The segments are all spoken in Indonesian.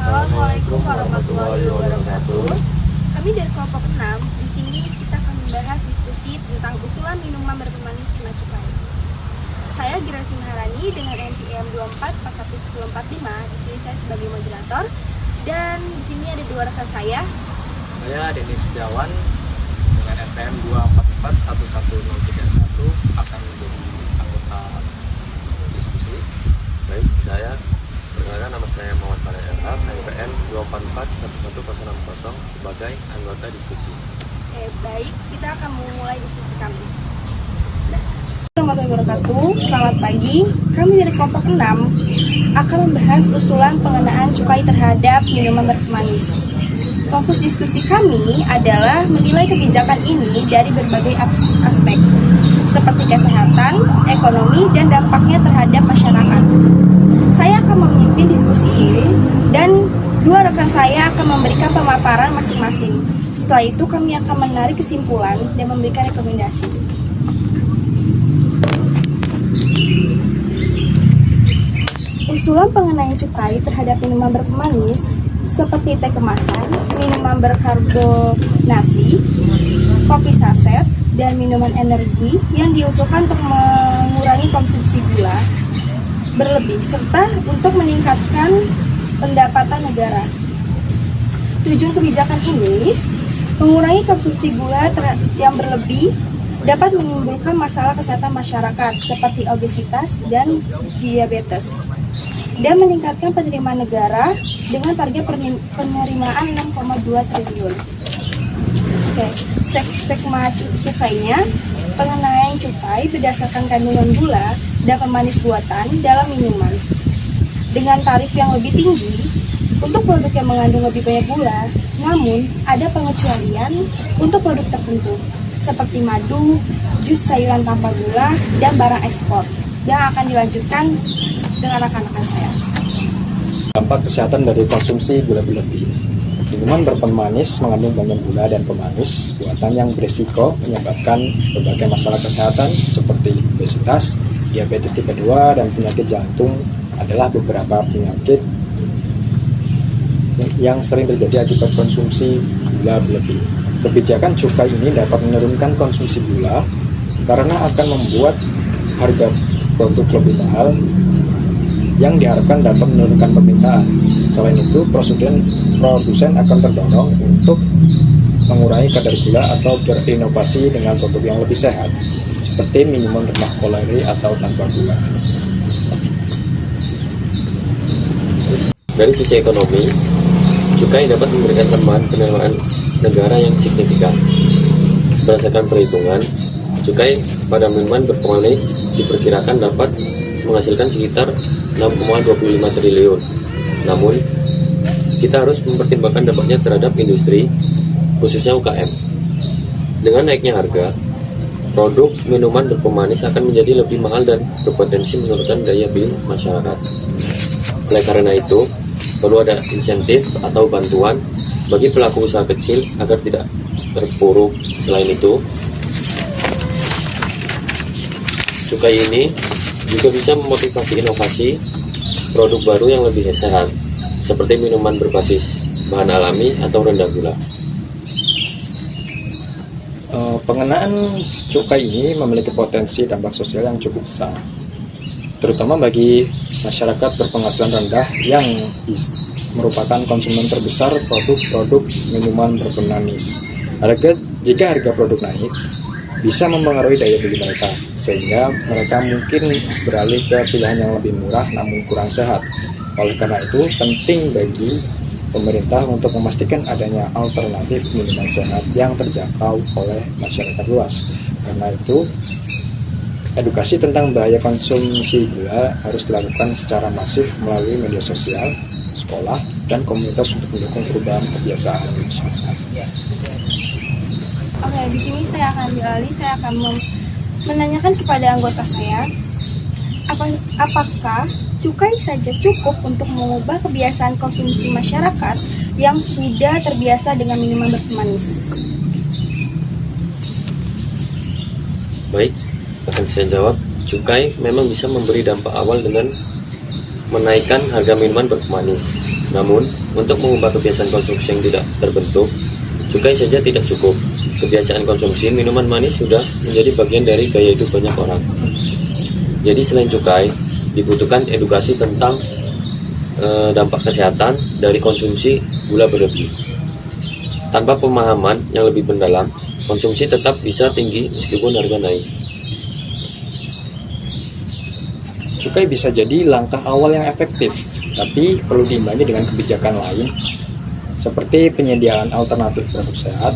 Assalamualaikum warahmatullahi wabarakatuh. Kami dari kelompok 6, di sini kita akan membahas diskusi tentang usulan minuman berpemanis kena cukai. Saya Girasi Maharani dengan NPM 24411045. Di sini saya sebagai moderator dan di sini ada dua rekan saya. Saya Denis Setiawan dengan NPM 24411031 akan menjadi anggota diskusi. Baik, perkenalkan nama saya Muhammad Farhan Elham, NPM 24411060 sebagai anggota diskusi. Baik, kita akan memulai diskusi kami. Assalamualaikum warahmatullahi wabarakatuh. Selamat pagi. Kami dari kelompok 6 akan membahas usulan pengenaan cukai terhadap minuman berpemanis. Fokus diskusi kami adalah menilai kebijakan ini dari berbagai aspek, seperti kesehatan, ekonomi, dan dampaknya terhadap masyarakat. Saya akan memimpin diskusi ini dan dua rekan saya akan memberikan pemaparan masing-masing. Setelah itu kami akan menarik kesimpulan dan memberikan rekomendasi. Usulan pengenaan cukai terhadap minuman berpemanis seperti teh kemasan, minuman berkarbonasi, kopi saset, dan minuman energi yang diusulkan untuk mengurangi konsumsi gula berlebih serta untuk meningkatkan pendapatan negara. Tujuan kebijakan ini mengurangi konsumsi gula yang berlebih dapat menimbulkan masalah kesehatan masyarakat seperti obesitas dan diabetes dan meningkatkan penerimaan negara dengan target penerimaan 6,2 triliun. Segmen cukainya, pengenaan cukai berdasarkan kandungan gula dan pemanis buatan dalam minuman. Dengan tarif yang lebih tinggi untuk produk yang mengandung lebih banyak gula, namun ada pengecualian untuk produk tertentu seperti madu, jus sayuran tanpa gula, dan barang ekspor yang akan dilanjutkan dengan rekan-rekan saya. Dampak kesehatan dari konsumsi gula berlebih. Minuman berpemanis mengandung banyak gula dan pemanis buatan yang berisiko menyebabkan berbagai masalah kesehatan seperti obesitas, diabetes tipe 2, dan penyakit jantung adalah beberapa penyakit yang sering terjadi akibat konsumsi gula berlebih. Kebijakan cukai ini dapat menurunkan konsumsi gula karena akan membuat harga produk lebih mahal yang diharapkan dapat menurunkan permintaan. Selain itu, produsen akan terdorong untuk mengurangi kadar gula atau berinovasi dengan produk yang lebih sehat, seperti minuman rendah kalori atau tanpa gula. Dari sisi ekonomi, cukai dapat memberikan tambahan penerimaan negara yang signifikan. Berdasarkan perhitungan, cukai pada minuman berpemanis diperkirakan dapat menghasilkan sekitar 6,25 triliun. Namun, kita harus mempertimbangkan dampaknya terhadap industri, khususnya UKM. Dengan naiknya harga, produk minuman berpemanis akan menjadi lebih mahal dan berpotensi menurunkan daya beli masyarakat. Oleh karena itu, perlu ada insentif atau bantuan bagi pelaku usaha kecil agar tidak terpuruk. Selain itu, cukai ini juga bisa memotivasi inovasi produk baru yang lebih sehat, seperti minuman berbasis bahan alami atau rendah gula. Pengenaan cukai ini memiliki potensi dampak sosial yang cukup besar, terutama bagi masyarakat berpenghasilan rendah yang merupakan konsumen terbesar produk-produk minuman berpemanis. Jika harga produk naik, bisa mempengaruhi daya beli mereka, sehingga mereka mungkin beralih ke pilihan yang lebih murah namun kurang sehat. Oleh karena itu, penting bagi pemerintah untuk memastikan adanya alternatif minuman sehat yang terjangkau oleh masyarakat luas. Karena itu, edukasi tentang bahaya konsumsi gula harus dilakukan secara masif melalui media sosial, sekolah, dan komunitas untuk mendukung perubahan kebiasaan masyarakat. Oke, di sini saya akan beralih. Saya akan menanyakan kepada anggota saya, apakah cukai saja cukup untuk mengubah kebiasaan konsumsi masyarakat yang sudah terbiasa dengan minuman berpemanis? Baik, akan saya jawab. Cukai memang bisa memberi dampak awal dengan menaikkan harga minuman berpemanis. Namun, untuk mengubah kebiasaan konsumsi yang tidak terbentuk, cukai saja tidak cukup. Kebiasaan konsumsi minuman manis sudah menjadi bagian dari gaya hidup banyak orang. Jadi selain cukai, dibutuhkan edukasi tentang dampak kesehatan dari konsumsi gula berlebih. Tanpa pemahaman yang lebih mendalam, konsumsi tetap bisa tinggi meskipun harga naik. Cukai bisa jadi langkah awal yang efektif, tapi perlu diimbangi dengan kebijakan lain, seperti penyediaan alternatif produk sehat.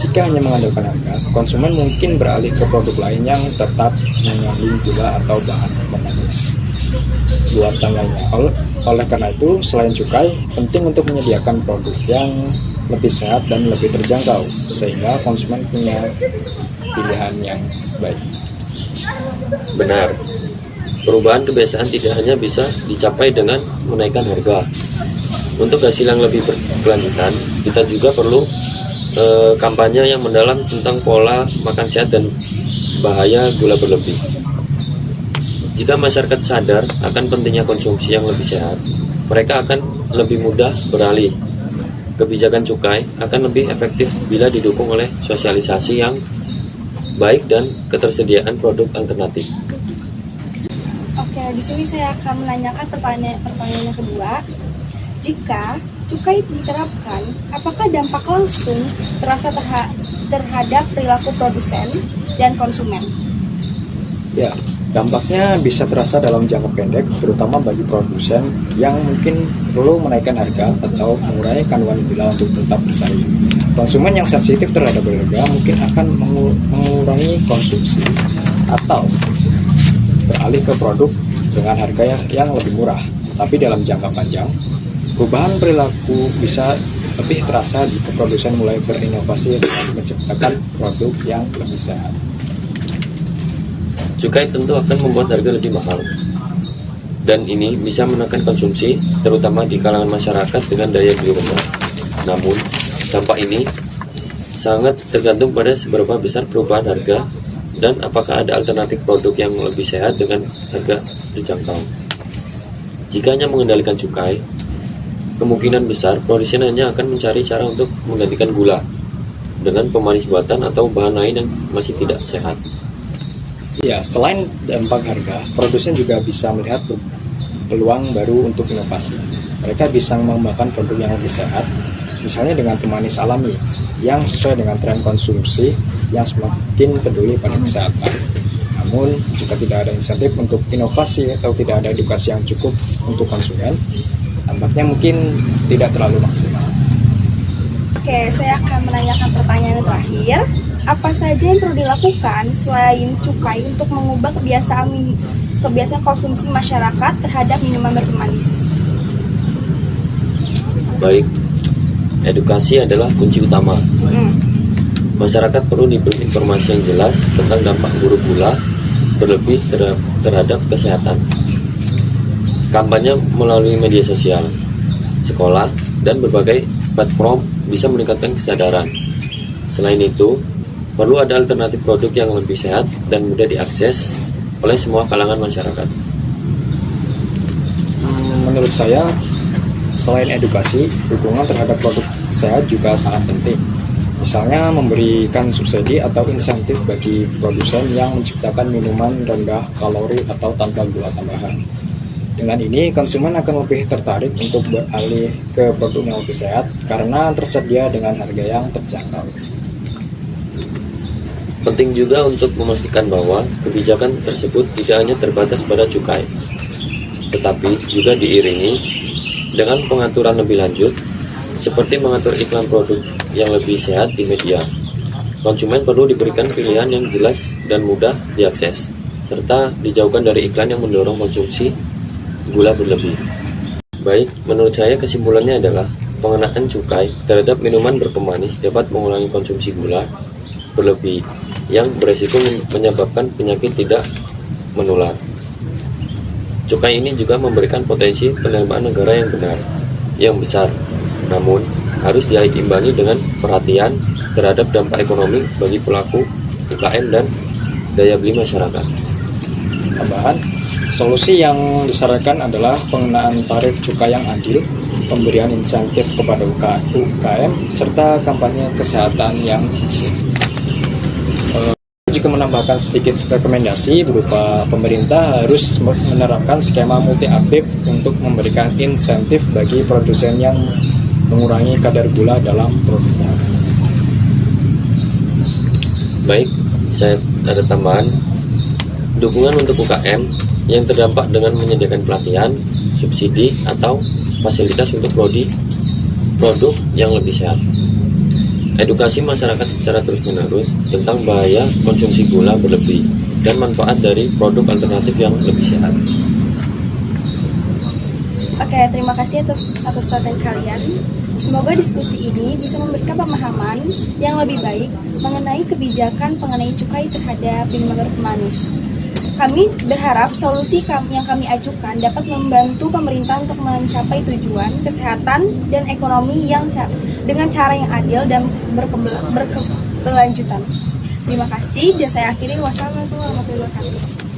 Jika hanya mengandalkan harga, konsumen mungkin beralih ke produk lain yang tetap mengandung gula atau bahan pemanis buatannya. Oleh karena itu, selain cukai, penting untuk menyediakan produk yang lebih sehat dan lebih terjangkau, sehingga konsumen punya pilihan yang baik. Benar, perubahan kebiasaan tidak hanya bisa dicapai dengan menaikkan harga. Untuk hasil yang lebih berkelanjutan, kita juga perlu kampanye yang mendalam tentang pola makan sehat dan bahaya gula berlebih. Jika masyarakat sadar akan pentingnya konsumsi yang lebih sehat, mereka akan lebih mudah beralih. Kebijakan cukai akan lebih efektif bila didukung oleh sosialisasi yang baik dan ketersediaan produk alternatif. Oke, di sini saya akan menanyakan pertanyaan yang kedua. Jika cukai diterapkan, apakah dampak langsung terasa terhadap perilaku produsen dan konsumen? Ya, dampaknya bisa terasa dalam jangka pendek, terutama bagi produsen yang mungkin perlu menaikkan harga atau mengurangi kandungan gula untuk tetap bersaing. Konsumen yang sensitif terhadap harga mungkin akan mengurangi konsumsi atau beralih ke produk dengan harga yang lebih murah. Tapi dalam jangka panjang, perubahan perilaku bisa lebih terasa jika produsen mulai berinovasi dan menciptakan produk yang lebih sehat. Cukai tentu akan membuat harga lebih mahal, dan ini bisa menekan konsumsi, terutama di kalangan masyarakat dengan daya beli rendah. Namun, dampak ini sangat tergantung pada seberapa besar perubahan harga dan apakah ada alternatif produk yang lebih sehat dengan harga terjangkau. Jika hanya mengendalikan cukai, kemungkinan besar produsen hanya akan mencari cara untuk menggantikan gula dengan pemanis buatan atau bahan lain yang masih tidak sehat. Ya, selain dampak harga, produsen juga bisa melihat peluang baru untuk inovasi. Mereka bisa mengembangkan produk yang lebih sehat, misalnya dengan pemanis alami yang sesuai dengan tren konsumsi yang semakin peduli pada kesehatan. Namun, jika tidak ada insentif untuk inovasi atau tidak ada edukasi yang cukup untuk konsumen, dampaknya mungkin tidak terlalu maksimal. Oke, saya akan menanyakan pertanyaan terakhir. Apa saja yang perlu dilakukan selain cukai untuk mengubah kebiasaan konsumsi masyarakat terhadap minuman berpemanis? Baik, edukasi adalah kunci utama. Masyarakat perlu diberi informasi yang jelas tentang dampak buruk gula berlebih terhadap kesehatan. Kampanye melalui media sosial, sekolah, dan berbagai platform bisa meningkatkan kesadaran. Selain itu, perlu ada alternatif produk yang lebih sehat dan mudah diakses oleh semua kalangan masyarakat. Menurut saya, selain edukasi, dukungan terhadap produk sehat juga sangat penting. Misalnya memberikan subsidi atau insentif bagi produsen yang menciptakan minuman rendah kalori atau tanpa gula tambahan. Dengan ini, konsumen akan lebih tertarik untuk beralih ke produk yang lebih sehat karena tersedia dengan harga yang terjangkau. Penting juga untuk memastikan bahwa kebijakan tersebut tidak hanya terbatas pada cukai, tetapi juga diiringi dengan pengaturan lebih lanjut, seperti mengatur iklan produk yang lebih sehat di media. Konsumen perlu diberikan pilihan yang jelas dan mudah diakses, serta dijauhkan dari iklan yang mendorong konsumsi gula berlebih. Baik, menurut saya kesimpulannya adalah pengenaan cukai terhadap minuman berpemanis dapat mengurangi konsumsi gula berlebih yang beresiko menyebabkan penyakit tidak menular. Cukai ini juga memberikan potensi penerimaan negara yang benar, yang besar, namun harus diimbangi dengan perhatian terhadap dampak ekonomi bagi pelaku UKM dan daya beli masyarakat. Tambahan, solusi yang disarankan adalah pengenaan tarif cukai yang adil pemberian insentif kepada UKM, serta kampanye kesehatan yang juga menambahkan sedikit rekomendasi berupa pemerintah harus menerapkan skema multi aktif untuk memberikan insentif bagi produsen yang mengurangi kadar gula dalam produknya. Baik, saya ada tambahan. Dukungan untuk UKM yang terdampak dengan menyediakan pelatihan, subsidi, atau fasilitas untuk produk yang lebih sehat. Edukasi masyarakat secara terus-menerus tentang bahaya konsumsi gula berlebih dan manfaat dari produk alternatif yang lebih sehat. Oke, terima kasih atas perhatian kalian. Semoga diskusi ini bisa memberikan pemahaman yang lebih baik mengenai kebijakan mengenai cukai terhadap minuman bermanis. Kami berharap solusi yang kami ajukan dapat membantu pemerintah untuk mencapai tujuan kesehatan dan ekonomi yang dengan cara yang adil dan berkelanjutan. Terima kasih dan saya akhiri. Wassalamualaikum warahmatullahi wabarakatuh.